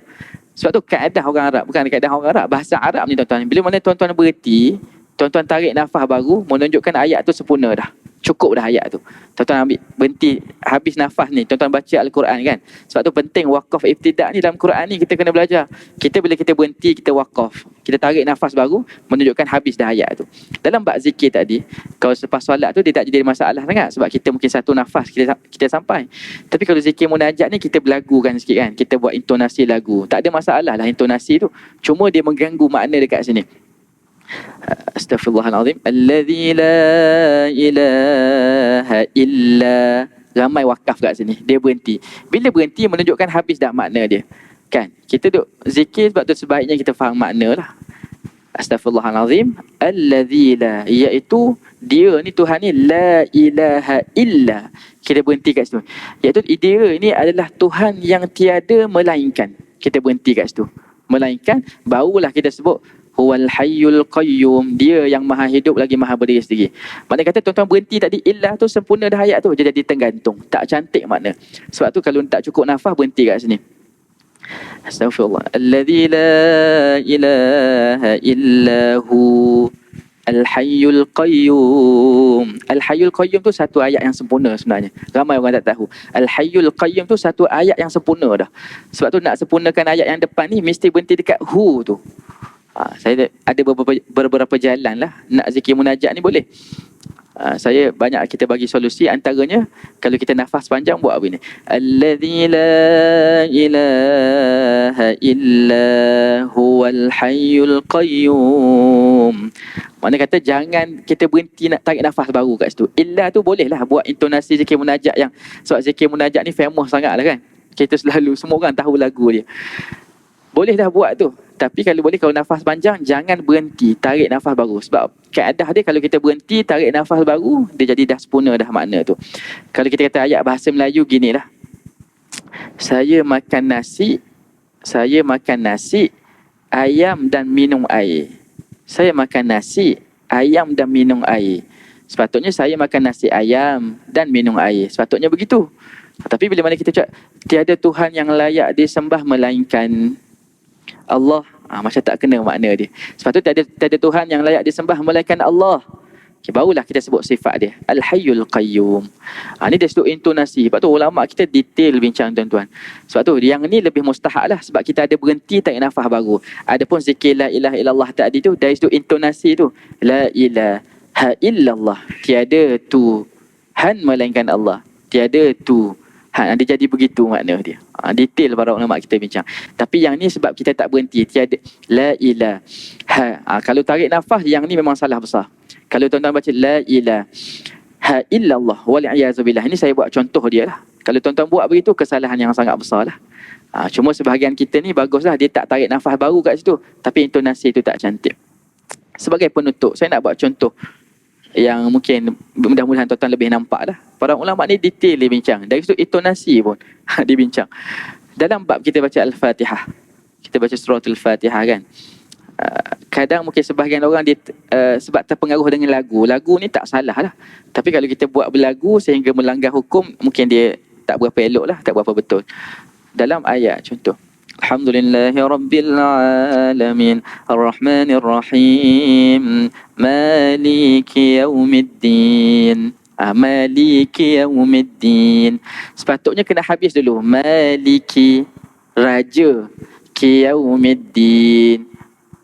Sebab tu kaedah orang Arab, bukan kaedah orang Arab, bahasa Arab ni tuan-tuan. Bila mana tuan-tuan berhenti, tuan-tuan tarik nafas baru, menunjukkan ayat tu sempurna dah. Cukup dah ayat tu. Tuan-tuan ambil, berhenti, habis nafas ni, tuan-tuan baca Al-Quran kan. Sebab tu penting wakaf ibtidak ni dalam Quran ni kita kena belajar. Bila kita berhenti, kita wakaf. Kita tarik nafas baru, menunjukkan habis dah ayat tu. Dalam bab zikir tadi, kalau selepas solat tu dia tak jadi masalah sangat. Sebab kita mungkin satu nafas kita sampai. Tapi kalau zikir munajat ni kita berlagukan sikit kan. Kita buat intonasi lagu. Tak ada masalah lah intonasi tu. Cuma dia mengganggu makna dekat sini. Astaghfirullahalazim alladzi la ilaha illa. Ramai wakaf kat sini. Dia berhenti. Bila berhenti menunjukkan habis dah makna dia. Kan? Kita duk zikir sebab tu sebaiknya kita faham makna lah. Astaghfirullahalazim alladzi la, iaitu dia ni Tuhan ni la ilaha illa. Kita berhenti kat situ. Iaitu dia ni adalah Tuhan yang tiada melainkan. Kita berhenti kat situ. Melainkan barulah kita sebut huwal hayyul qayyum, dia yang maha hidup lagi maha berdiri sendiri. Maknanya kata tuan-tuan berhenti tadi illah tu sempurna dah ayat tu, dia jadi tergantung, tak cantik makna. Sebab tu kalau tak cukup nafas berhenti kat sini. Astaghfirullah alladzi la ilaha illahu al-hayyul qayyum. Al-hayyul qayyum tu satu ayat yang sempurna sebenarnya. Ramai orang tak tahu. Al-hayyul qayyum tu satu ayat yang sempurna dah. Sebab tu nak sempurnakan ayat yang depan ni mesti berhenti dekat hu tu. Saya ada beberapa jalan lah nak zikir munajat ni boleh. Saya banyak kita bagi solusi, antaranya kalau kita nafas panjang buat apa ni? Alladzi la ilaha illa huwal hayyul qayyum. Maknanya kata jangan kita berhenti nak tarik nafas baru kat situ. Illa tu boleh lah buat intonasi zikir munajat yang, sebab zikir munajat ni famous sangat lah kan. Kita selalu, semua orang tahu lagu dia. Boleh dah buat tu. Tapi kalau boleh, kalau nafas panjang, jangan berhenti, tarik nafas baru. Sebab kaedah dia kalau kita berhenti, tarik nafas baru, dia jadi dah sempurna dah makna tu. Kalau kita kata ayat bahasa Melayu ginilah. Saya makan nasi, ayam dan minum air. Saya makan nasi, ayam dan minum air. Sepatutnya saya makan nasi ayam dan minum air. Sepatutnya begitu. Tapi bila mana kita cakap, tiada Tuhan yang layak disembah melainkan Allah, macam tak kena makna dia. Sebab tu tiada Tuhan yang layak disembah melainkan Allah. Okay, barulah kita sebut sifat dia, Al-Hayyul Qayyum. Ni dia sebut intonasi. Sebab tu ulama kita detail bincang tuan-tuan. Sebab tu yang ni lebih mustahak lah, sebab kita ada berhenti tarik nafas baru. Adapun zikir la ilaha illallah tadi tu, dari situ intonasi tu, la ilaha illallah, tiada Tuhan melainkan Allah, tiada Tuhan. Dia jadi begitu makna dia. Detail para ulama kita bincang. Tapi yang ni sebab kita tak berhenti, tiada la ilaha. Kalau tarik nafas yang ni memang salah besar. Kalau tuan-tuan baca la ilaha illallah wal-iyazubillah, ini saya buat contoh dia lah. Kalau tuan-tuan buat begitu, kesalahan yang sangat besar lah. Cuma sebahagian kita ni baguslah, dia tak tarik nafas baru kat situ, tapi intonasi tu tak cantik. Sebagai penutup, saya nak buat contoh yang mungkin mudah-mudahan tuan-tuan lebih nampak lah. Para ulama ni detail dia bincang. Dari situ intonasi pun dibincang. Dalam bab kita baca Al-Fatihah, kita baca surah Al-Fatihah kan, kadang mungkin sebahagian orang dia sebab terpengaruh dengan lagu. Lagu ni tak salah lah, tapi kalau kita buat berlagu sehingga melanggar hukum, mungkin dia tak berapa elok lah, tak berapa betul. Dalam ayat contoh, Alhamdulillahi Rabbil Alamin Ar-Rahmanir Rahim Maliki Yawmiddin. Maliki Yawmiddin, sepatutnya kena habis dulu. Maliki, raja, Yawmiddin,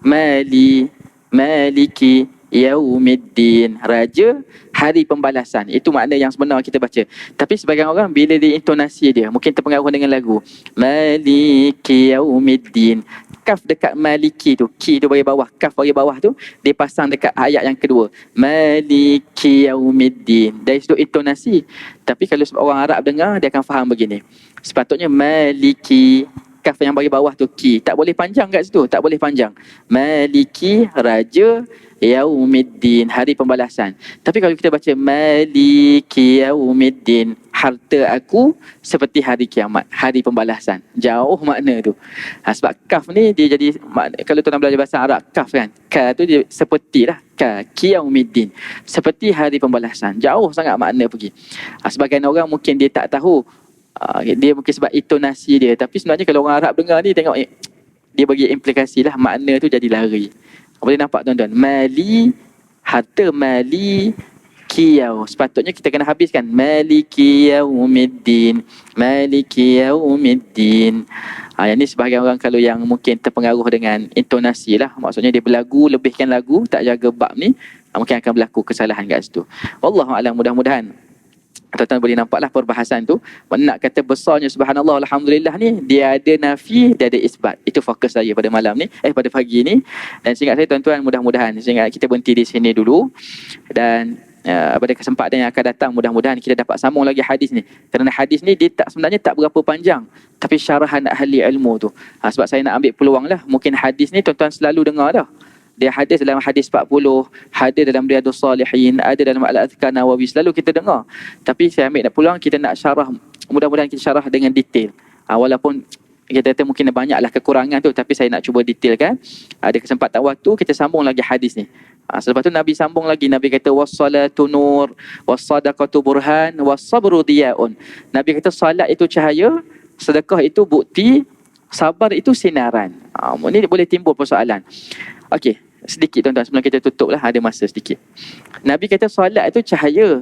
Maliki yaumiddin. Raja hari pembalasan. Itu makna yang sebenar kita baca. Tapi sebagian orang bila dia intonasi dia mungkin terpengaruh dengan lagu. Maliki yaumiddin. Kaf dekat maliki tu, ki tu bagi bawah, kaf bagi bawah tu dia pasang dekat ayat yang kedua. Maliki yaumiddin. Dari situ intonasi. Tapi kalau orang Arab dengar dia akan faham begini. Sepatutnya maliki, kaf yang bagi bawah tu ki. Tak boleh panjang kat situ, tak boleh panjang. Maliki raja yaumiddin, hari pembalasan. Tapi kalau kita baca maliki yaumiddin, harta aku seperti hari kiamat, hari pembalasan. Jauh makna tu. Sebab kaf ni dia jadi, kalau tuan belajar bahasa Arab, kaf kan, ka tu dia seperti lah, ka yaumiddin, seperti hari pembalasan. Jauh sangat makna pergi. Sebagian orang mungkin dia tak tahu, dia mungkin sebab intonasi dia. Tapi sebenarnya kalau orang Arab dengar ni, tengok dia bagi implikasi lah, makna tu jadi lari. Boleh nampak tuan-tuan, mali, harta mali kiyau. Sepatutnya kita kena habiskan maliki yaumiddin, maliki yaumiddin. Yang ni sebahagian orang kalau yang mungkin terpengaruh dengan intonasi lah, maksudnya dia berlagu, lebihkan lagu, tak jaga bab ni, mungkin akan berlaku kesalahan kat situ. Wallahualam, mudah-mudahan tuan-tuan boleh nampaklah perbahasan tu. Nak kata besarnya subhanallah alhamdulillah ni, dia ada nafi, dia ada isbat. Itu fokus saya pada malam ni, pada pagi ni. Dan seingat saya tuan-tuan, mudah-mudahan seingat kita berhenti di sini dulu. Dan pada kesempatan yang akan datang mudah-mudahan kita dapat sambung lagi hadis ni. Kerana hadis ni dia sebenarnya tak berapa panjang, tapi syarahan ahli ilmu tu. Sebab saya nak ambil peluang lah. Mungkin hadis ni tuan-tuan selalu dengar dah. Dia hadis dalam hadis 40, ada dalam Riyadhus Salihin, ada dalam Al-Adhkar Nawawi, selalu kita dengar. Tapi saya ambil peluang kita nak syarah, mudah-mudahan kita syarah dengan detail. Walaupun kita kata mungkin banyaklah kekurangan tu, tapi saya nak cuba detailkan. Ada kesempatan waktu kita sambung lagi hadis ni. Selepas tu Nabi sambung lagi, Nabi kata wassalatu nur, wassadaqatu burhan, wassabru diyaun. Nabi kata salat itu cahaya, sedekah itu bukti, sabar itu sinaran. Ini boleh timbul persoalan. Okey, sedikit tuan-tuan sebelum kita tutup lah, ada masa sedikit. Nabi kata solat itu cahaya,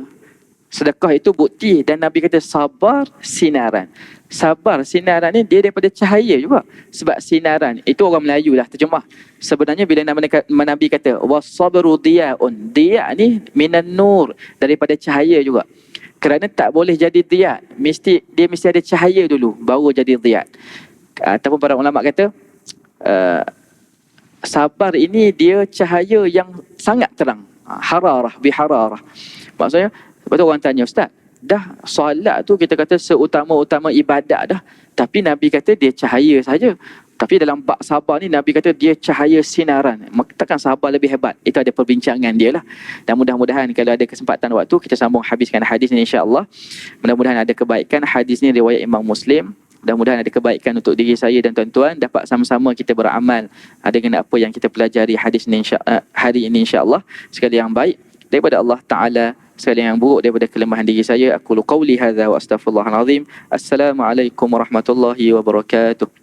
sedekah itu bukti, dan Nabi kata sabar sinaran. Sabar sinaran ni dia daripada cahaya juga. Sebab sinaran itu orang Melayu lah terjemah. Sebenarnya bila Nabi kata wasabru diyaun, diya ni minan nur, daripada cahaya juga. Kerana tak boleh jadi diya, dia mesti ada cahaya dulu baru jadi diya. Ataupun para ulama kata sabar ini dia cahaya yang sangat terang. Hararah, bihararah. Maksudnya, lepas tu orang tanya, Ustaz, dah solat tu kita kata seutama-utama ibadat dah. Tapi Nabi kata dia cahaya saja. Tapi dalam bab sabar ni Nabi kata dia cahaya sinaran. Takkan sabar lebih hebat? Itu ada perbincangan dia lah. Dan mudah-mudahan kalau ada kesempatan waktu kita sambung habiskan hadis ni insya-Allah. Mudah-mudahan ada kebaikan. Hadis ni riwayat Imam Muslim. Mudah-mudahan ada kebaikan untuk diri saya dan tuan-tuan, dapat sama-sama kita beramal dengan apa yang kita pelajari hadis ni hari ini insya-Allah. Sekali yang baik daripada Allah Taala, sekali yang buruk daripada kelemahan diri saya. Aku qauli hadza wa astaghfirullahal azim. Assalamualaikum warahmatullahi wabarakatuh.